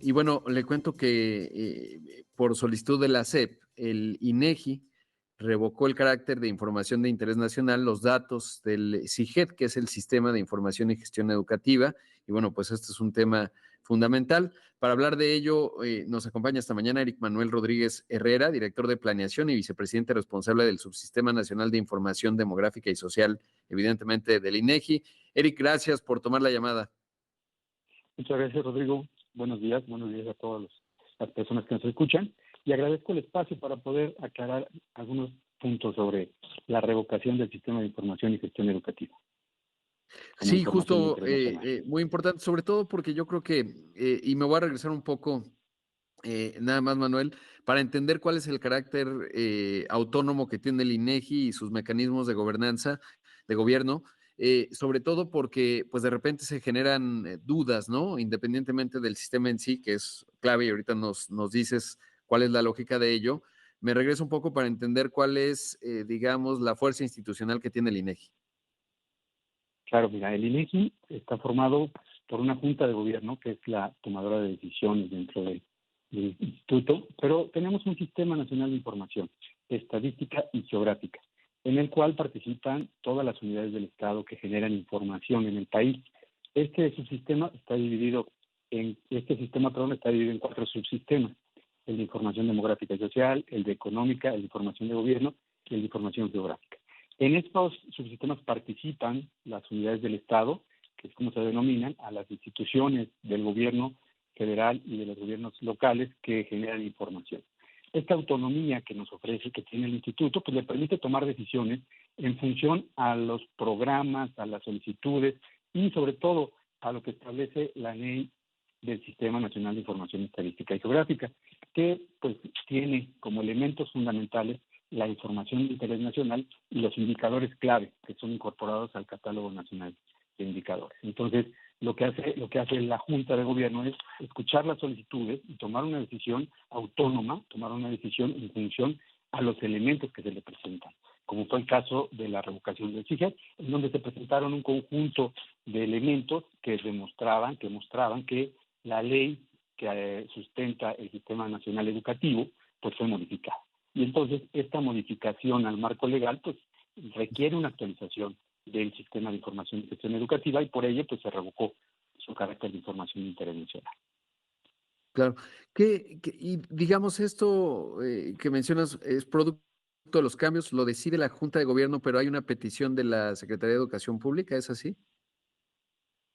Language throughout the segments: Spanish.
Y bueno, le cuento que por solicitud de la SEP, el INEGI revocó el carácter de información de interés nacional, los datos del SIGED, que es el Sistema de Información y Gestión Educativa. Y bueno, pues este es un tema fundamental. Para hablar de ello, nos acompaña esta mañana Eric Manuel Rodríguez Herrera, director de Planeación y vicepresidente responsable del Subsistema Nacional de Información Demográfica y Social, evidentemente del INEGI. Eric, gracias por tomar la llamada. Muchas gracias, Rodrigo. Buenos días a todas las personas que nos escuchan. Y agradezco el espacio para poder aclarar algunos puntos sobre la revocación del Sistema de Información y Gestión Educativa como Sí, información de justo, interés nacional. muy importante, sobre todo porque yo creo que, y me voy a regresar un poco, nada más, Manuel, para entender cuál es el carácter autónomo que tiene el INEGI y sus mecanismos de gobernanza, de gobierno, sobre todo porque, pues, de repente se generan dudas, ¿no? Independientemente del sistema en sí, que es clave, y ahorita nos dices cuál es la lógica de ello. Me regreso un poco para entender cuál es, digamos, la fuerza institucional que tiene el INEGI. Claro, mira, el INEGI está formado por una junta de gobierno que es la tomadora de decisiones dentro del instituto, pero tenemos un Sistema Nacional de Información, Estadística y Geográfica, en el cual participan todas las unidades del Estado que generan información en el país. Este sistema, perdón, está dividido en 4 subsistemas: el de información demográfica y social, el de económica, el de información de gobierno y el de información geográfica. En estos subsistemas participan las unidades del Estado, que es como se denominan, a las instituciones del gobierno federal y de los gobiernos locales que generan información. Esta autonomía que nos ofrece, que tiene el instituto, pues le permite tomar decisiones en función a los programas, a las solicitudes y sobre todo a lo que establece la ley del Sistema Nacional de Información Estadística y Geográfica, que pues tiene como elementos fundamentales la información de interés nacional y los indicadores clave que son incorporados al Catálogo Nacional de Indicadores. Entonces, lo que hace la Junta de Gobierno es escuchar las solicitudes y tomar una decisión autónoma, tomar una decisión en función a los elementos que se le presentan, como fue el caso de la revocación del CIGED, en donde se presentaron un conjunto de elementos que mostraban que la ley que sustenta el Sistema Nacional Educativo pues fue modificada. Y entonces esta modificación al marco legal pues requiere una actualización del Sistema de Información y Gestión Educativa y por ello pues se revocó su carácter de información de interés nacional. Claro. Y digamos esto que mencionas es producto de los cambios, lo decide la Junta de Gobierno, pero hay una petición de la Secretaría de Educación Pública, ¿es así?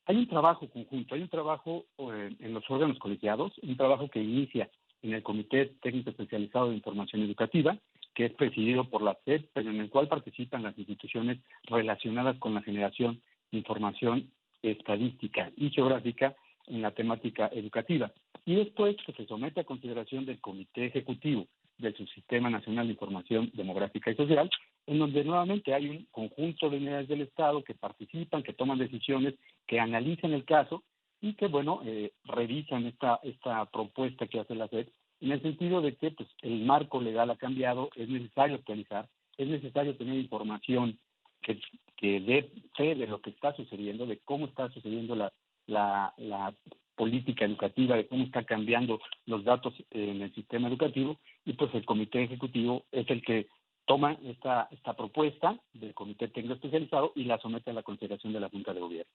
Hay un trabajo conjunto, hay un trabajo en los órganos colegiados, un trabajo que inicia en el Comité Técnico Especializado de Información Educativa, que es presidido por la SEP, pero en el cual participan las instituciones relacionadas con la generación de información estadística y geográfica en la temática educativa. Y después que se somete a consideración del Comité Ejecutivo del Subsistema Nacional de Información Demográfica y Social, en donde nuevamente hay un conjunto de unidades del Estado que participan, que toman decisiones, que analizan el caso y que, bueno, revisan esta propuesta que hace la SED en el sentido de que pues, el marco legal ha cambiado, es necesario actualizar, es necesario tener información que dé fe de lo que está sucediendo, de cómo está sucediendo la política educativa, de cómo está cambiando los datos en el sistema educativo, y pues el Comité Ejecutivo es el que toma esta propuesta del Comité Técnico Especializado y la somete a la consideración de la Junta de Gobierno.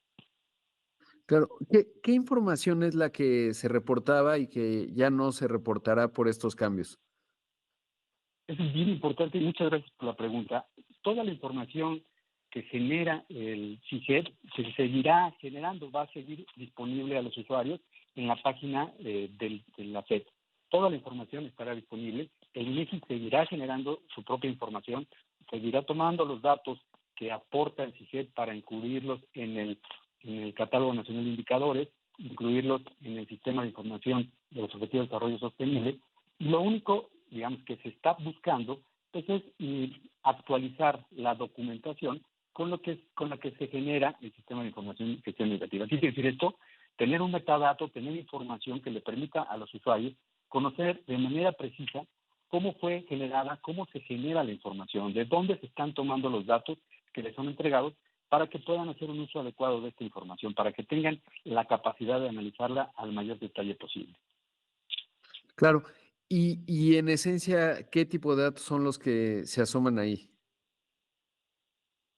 Claro. ¿Qué información es la que se reportaba y que ya no se reportará por estos cambios? Eso es bien importante y muchas gracias por la pregunta. Toda la información que genera el CIGED se seguirá generando, va a seguir disponible a los usuarios en la página de la SED. Toda la información estará disponible. El INEGI seguirá generando su propia información, seguirá tomando los datos que aporta el CIGED para incluirlos en el Catálogo Nacional de Indicadores, incluirlos en el Sistema de Información de los Objetivos de Desarrollo Sostenible. Y lo único, digamos, que se está buscando pues es actualizar la documentación con la que se genera el Sistema de Información y Gestión Educativa. ¿Qué quiere decir esto? Tener un metadato, tener información que le permita a los usuarios conocer de manera precisa cómo fue generada, cómo se genera la información, de dónde se están tomando los datos que les son entregados para que puedan hacer un uso adecuado de esta información, para que tengan la capacidad de analizarla al mayor detalle posible. Claro. Y en esencia, ¿qué tipo de datos son los que se asoman ahí?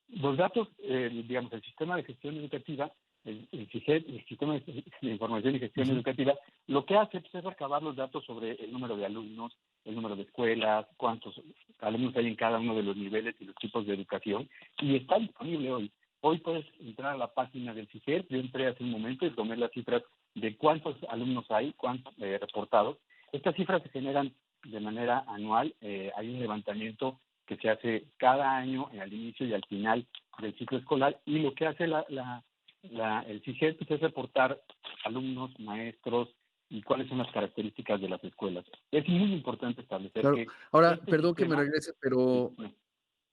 Los datos, digamos, el sistema de gestión educativa, el SIGED, el sistema de información y gestión Ujú. educativa, lo que hace pues, es recabar los datos sobre el número de alumnos, el número de escuelas, cuántos alumnos hay en cada uno de los niveles y los tipos de educación, y está disponible hoy. Hoy puedes entrar a la página del SIGED, yo entré hace un momento y tomé las cifras de cuántos alumnos hay, cuántos reportados. Estas cifras se generan de manera anual, hay un levantamiento que se hace cada año al inicio y al final del ciclo escolar, y lo que hace el CIGED pues, es reportar alumnos, maestros y cuáles son las características de las escuelas. Es muy importante establecer Claro. que Ahora, este perdón que me sistema, regrese, sí, pero no,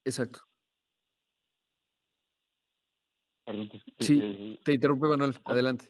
exacto. perdón, Sí, te interrumpe, Manuel. con- Adelante.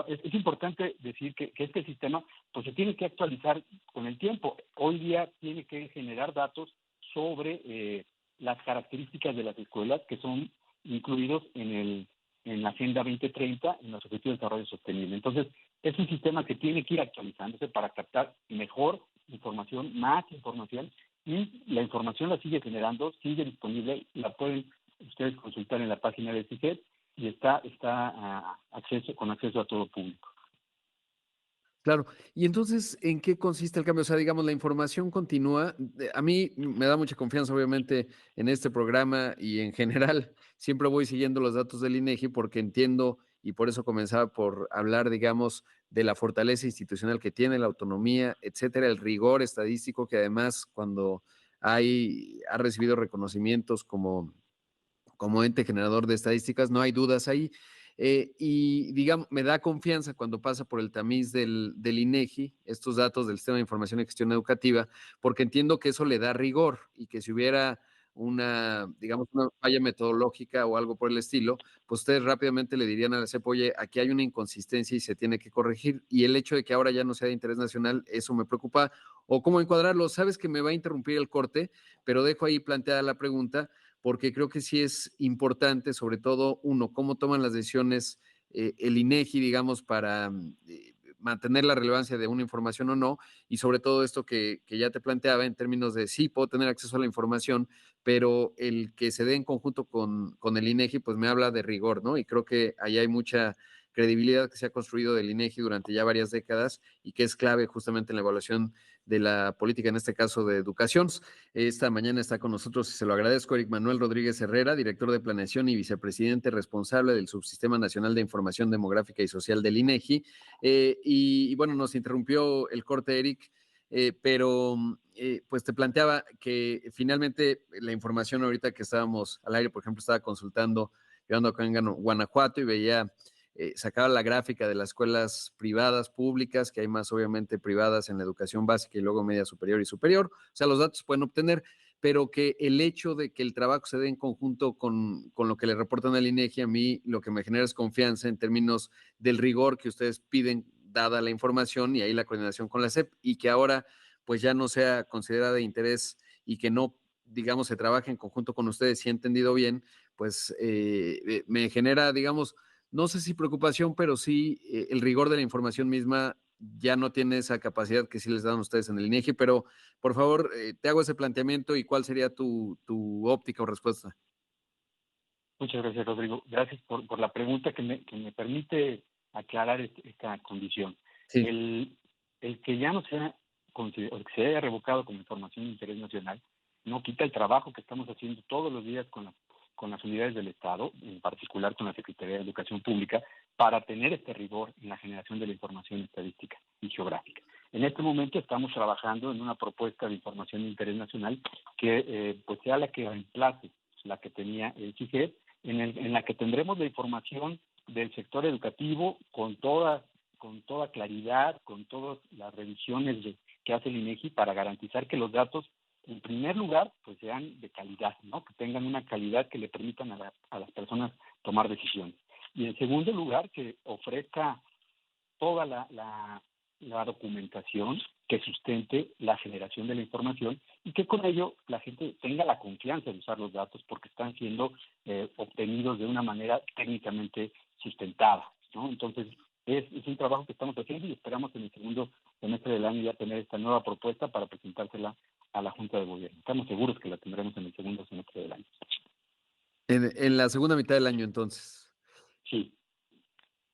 es importante decir que este sistema pues se tiene que actualizar con el tiempo. Hoy día tiene que generar datos sobre las características de las escuelas que son incluidos en la Agenda 2030, en los Objetivos de Desarrollo Sostenible. Entonces, es un sistema que tiene que ir actualizándose para captar mejor información, más información, y la información la sigue generando, sigue disponible, la pueden ustedes consultar en la página de CIGED y está con acceso a todo público. Claro. Y entonces, ¿en qué consiste el cambio? O sea, digamos, la información continúa. A mí me da mucha confianza, obviamente, en este programa y en general. Siempre voy siguiendo los datos del INEGI porque entiendo y por eso comenzaba por hablar, digamos, de la fortaleza institucional que tiene, la autonomía, etcétera, el rigor estadístico que además cuando ha recibido reconocimientos como ente generador de estadísticas, no hay dudas ahí. Y digamos, me da confianza cuando pasa por el tamiz del INEGI, estos datos del Sistema de Información y Gestión Educativa, porque entiendo que eso le da rigor y que si hubiera digamos, una falla metodológica o algo por el estilo, pues ustedes rápidamente le dirían a la CEP, oye, aquí hay una inconsistencia y se tiene que corregir. Y el hecho de que ahora ya no sea de interés nacional, eso me preocupa. O cómo encuadrarlo, sabes que me va a interrumpir el corte, pero dejo ahí planteada la pregunta porque creo que sí es importante, sobre todo, uno, cómo toman las decisiones el INEGI, digamos, para mantener la relevancia de una información o no, y sobre todo esto que ya te planteaba en términos de sí, puedo tener acceso a la información, pero el que se dé en conjunto con el INEGI, pues me habla de rigor, ¿no? Y creo que ahí hay mucha credibilidad que se ha construido del INEGI durante ya varias décadas y que es clave justamente en la evaluación de la política, en este caso de educación. Esta mañana está con nosotros y se lo agradezco Eric Manuel Rodríguez Herrera, director de Planeación y vicepresidente responsable del Subsistema Nacional de Información Demográfica y Social del INEGI. Y bueno, nos interrumpió el corte, Eric, pero pues te planteaba que finalmente la información ahorita que estábamos al aire, por ejemplo, estaba consultando, yo ando acá en Guanajuato y veía sacaba la gráfica de las escuelas privadas, públicas, que hay más obviamente privadas en la educación básica y luego media superior y superior. O sea, los datos se pueden obtener, pero que el hecho de que el trabajo se dé en conjunto con lo que le reportan al INEGI, a mí lo que me genera es confianza en términos del rigor que ustedes piden dada la información y ahí la coordinación con la SEP y que ahora pues ya no sea considerada de interés y que no, digamos, se trabaje en conjunto con ustedes, si he entendido bien, pues me genera, digamos, no sé si preocupación, pero sí el rigor de la información misma ya no tiene esa capacidad que sí les dan ustedes en el INEGI, pero por favor, te hago ese planteamiento y cuál sería tu óptica o respuesta. Muchas gracias, Rodrigo. Gracias por la pregunta que me permite aclarar esta condición. Sí, El, el que ya no sea o que se haya revocado como información de interés nacional no quita el trabajo que estamos haciendo todos los días con las unidades del Estado, en particular con la Secretaría de Educación Pública, para tener este rigor en la generación de la información estadística y geográfica. En este momento estamos trabajando en una propuesta de información de interés nacional que pues sea la que reemplace la que tenía el CIGED, en la que tendremos la información del sector educativo con toda claridad, con todas las revisiones que hace el INEGI para garantizar que los datos, en primer lugar, pues sean de calidad, ¿no? Que tengan una calidad que le permitan a las personas tomar decisiones. Y en segundo lugar, que ofrezca toda la documentación que sustente la generación de la información y que con ello la gente tenga la confianza de usar los datos porque están siendo obtenidos de una manera técnicamente sustentada, ¿no? Entonces, es un trabajo que estamos haciendo y esperamos en el segundo semestre del año ya tener esta nueva propuesta para presentársela a la Junta de Gobierno. Estamos seguros que la tendremos en el segundo semestre del año. En la segunda mitad del año, entonces. Sí,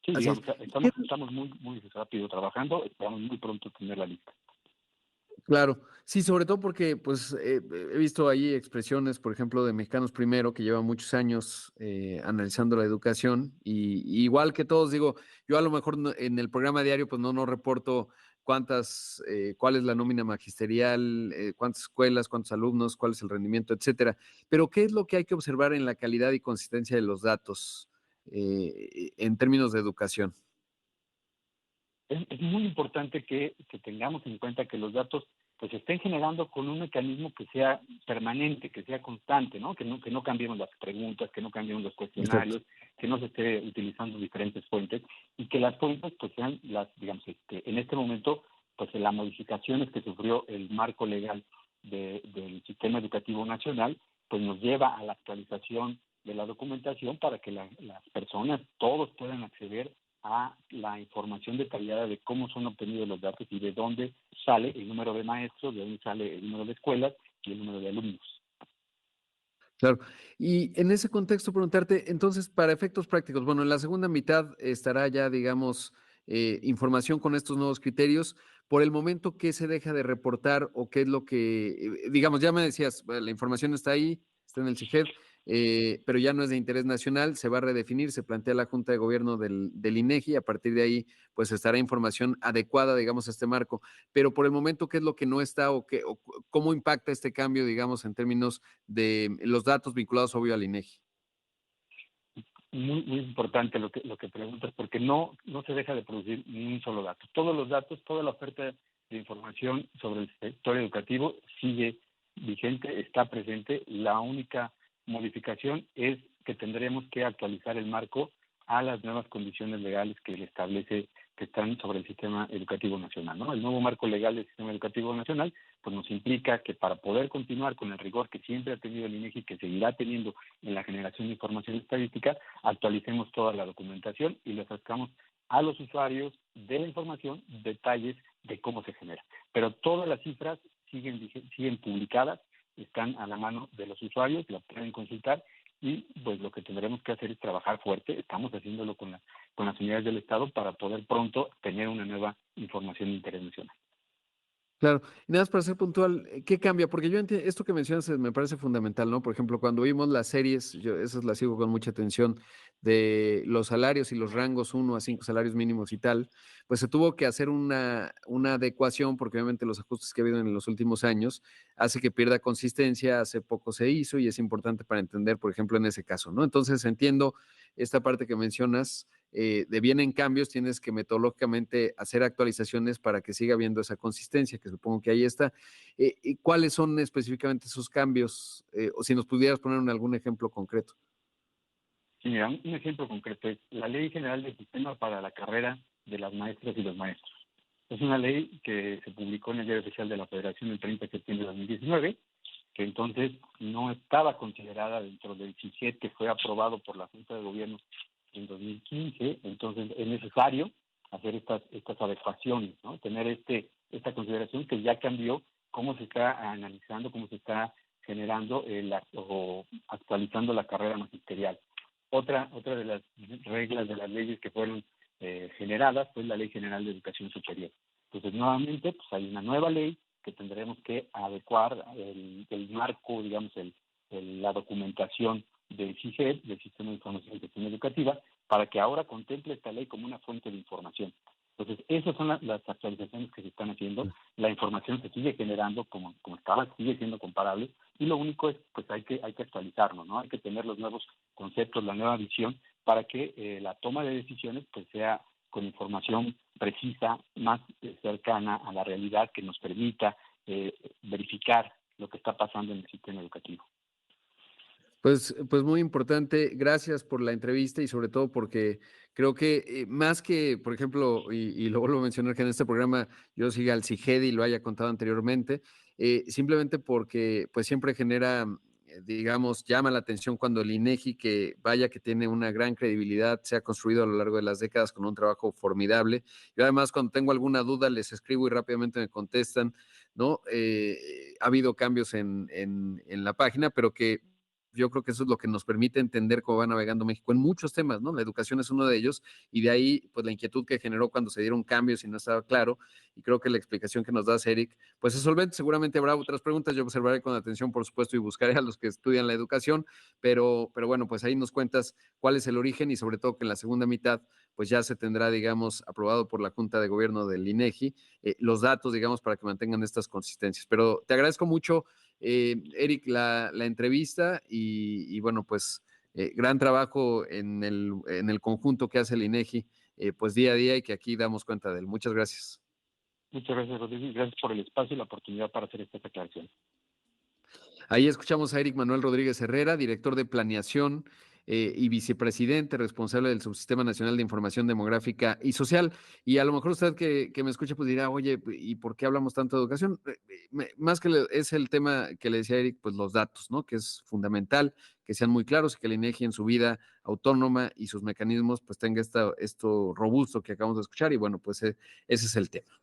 sí, Así es. digamos, estamos muy rápido trabajando, esperamos muy pronto tener la lista. Claro, sí, sobre todo porque pues he visto ahí expresiones, por ejemplo, de Mexicanos Primero, que llevan muchos años analizando la educación y igual que todos, digo, yo a lo mejor en el programa diario pues no reporto cuál es la nómina magisterial, cuántas escuelas, cuántos alumnos, cuál es el rendimiento, etcétera. Pero ¿qué es lo que hay que observar en la calidad y consistencia de los datos en términos de educación? Es muy importante que tengamos en cuenta que los datos pues se estén generando con un mecanismo que sea permanente, que sea constante, ¿no? Que no cambiemos las preguntas, que no cambiemos los Exacto. cuestionarios, que no se esté utilizando diferentes fuentes y que las fuentes pues sean las, digamos, en este momento pues las modificaciones que sufrió el marco legal del sistema educativo nacional pues nos lleva a la actualización de la documentación para que las personas, todos puedan acceder a la información detallada de cómo son obtenidos los datos y de dónde sale el número de maestros, de dónde sale el número de escuelas y el número de alumnos. Claro. Y en ese contexto, preguntarte, entonces, para efectos prácticos, bueno, en la segunda mitad estará ya, digamos, información con estos nuevos criterios. Por el momento, ¿qué se deja de reportar o qué es lo que, digamos, ya me decías, la información está ahí, está en el CIGED, pero ya no es de interés nacional, se va a redefinir, se plantea la Junta de Gobierno del INEGI, a partir de ahí, pues estará información adecuada, digamos, a este marco. Pero por el momento, ¿qué es lo que no está o cómo impacta este cambio, digamos, en términos de los datos vinculados, obvio, al INEGI? Muy importante lo que preguntas, porque no se deja de producir ni un solo dato. Todos los datos, toda la oferta de información sobre el sector educativo sigue vigente, está presente. La única modificación es que tendremos que actualizar el marco a las nuevas condiciones legales que le establece que están sobre el sistema educativo nacional, ¿no? El nuevo marco legal del sistema educativo nacional pues nos implica que para poder continuar con el rigor que siempre ha tenido el INEGI, que seguirá teniendo en la generación de información estadística, actualicemos toda la documentación y le ofrezcamos a los usuarios de la información detalles de cómo se genera. Pero todas las cifras siguen publicadas, están a la mano de los usuarios, la pueden consultar y pues lo que tendremos que hacer es trabajar fuerte, estamos haciéndolo con las unidades del Estado para poder pronto tener una nueva información de interés nacional. Claro, y nada más para ser puntual, ¿qué cambia? Porque yo entiendo, esto que mencionas me parece fundamental, ¿no? Por ejemplo, cuando vimos las series, yo esas las sigo con mucha atención, de los salarios y los rangos 1 a 5 salarios mínimos y tal, pues se tuvo que hacer una adecuación, porque obviamente los ajustes que ha habido en los últimos años hace que pierda consistencia, hace poco se hizo y es importante para entender, por ejemplo, en ese caso, ¿no? Entonces entiendo esta parte que mencionas de vienen cambios, tienes que metodológicamente hacer actualizaciones para que siga habiendo esa consistencia, que supongo que ahí está. ¿Y cuáles son específicamente esos cambios? O si nos pudieras poner algún ejemplo concreto. Sí, mira, un ejemplo concreto es la Ley General del Sistema para la Carrera de las Maestras y los Maestros. Es una ley que se publicó en el Diario Oficial de la Federación el 30 de septiembre de 2019, que entonces no estaba considerada dentro del CIGED que fue aprobado por la Junta de Gobierno en 2015. Entonces es necesario hacer estas adecuaciones, ¿no? Tener esta consideración que ya cambió cómo se está analizando, cómo se está generando o actualizando la carrera magisterial. Otra de las reglas de las leyes que fueron generadas fue la Ley General de Educación Superior. Entonces, nuevamente, pues hay una nueva ley que tendremos que adecuar el marco, digamos, la documentación del CIGED, del Sistema de Información y Gestión Educativa, para que ahora contemple esta ley como una fuente de información. Entonces, esas son las actualizaciones que se están haciendo. La información se sigue generando como estaba, sigue siendo comparable, y lo único es, pues hay que actualizarlo, ¿no? Hay que tener los nuevos conceptos, la nueva visión, para que la toma de decisiones pues sea con información precisa, más cercana a la realidad, que nos permita verificar lo que está pasando en el sistema educativo. Pues muy importante. Gracias por la entrevista y sobre todo porque creo que más que, por ejemplo, y lo vuelvo a mencionar que en este programa yo siga al CIGED y lo haya contado anteriormente, simplemente porque pues siempre genera digamos, llama la atención cuando el INEGI, que vaya que tiene una gran credibilidad, se ha construido a lo largo de las décadas con un trabajo formidable. Yo además, cuando tengo alguna duda, les escribo y rápidamente me contestan, ¿no? Ha habido cambios en la página, pero que yo creo que eso es lo que nos permite entender cómo va navegando México en muchos temas, ¿no? La educación es uno de ellos, y de ahí, pues, la inquietud que generó cuando se dieron cambios y no estaba claro, y creo que la explicación que nos das, Eric, pues es solvente. Seguramente habrá otras preguntas, yo observaré con atención, por supuesto, y buscaré a los que estudian la educación, pero bueno, pues ahí nos cuentas cuál es el origen, y sobre todo que en la segunda mitad, pues ya se tendrá, digamos, aprobado por la Junta de Gobierno del INEGI, los datos, digamos, para que mantengan estas consistencias. Pero te agradezco mucho, Eric, la entrevista, y bueno, pues gran trabajo en el conjunto que hace el INEGI, pues día a día, y que aquí damos cuenta de él. Muchas gracias. Muchas gracias, Rodrigo, y gracias por el espacio y la oportunidad para hacer esta aclaración. Ahí escuchamos a Eric Manuel Rodríguez Herrera, director de Planeación y vicepresidente responsable del Subsistema Nacional de Información Demográfica y Social. Y a lo mejor usted que me escucha pues dirá, oye, ¿y por qué hablamos tanto de educación? Más que es el tema que le decía Eric, pues los datos, ¿no? Que es fundamental, que sean muy claros, y que el INEGI en su vida autónoma y sus mecanismos pues tenga esto robusto que acabamos de escuchar, y bueno, pues ese es el tema.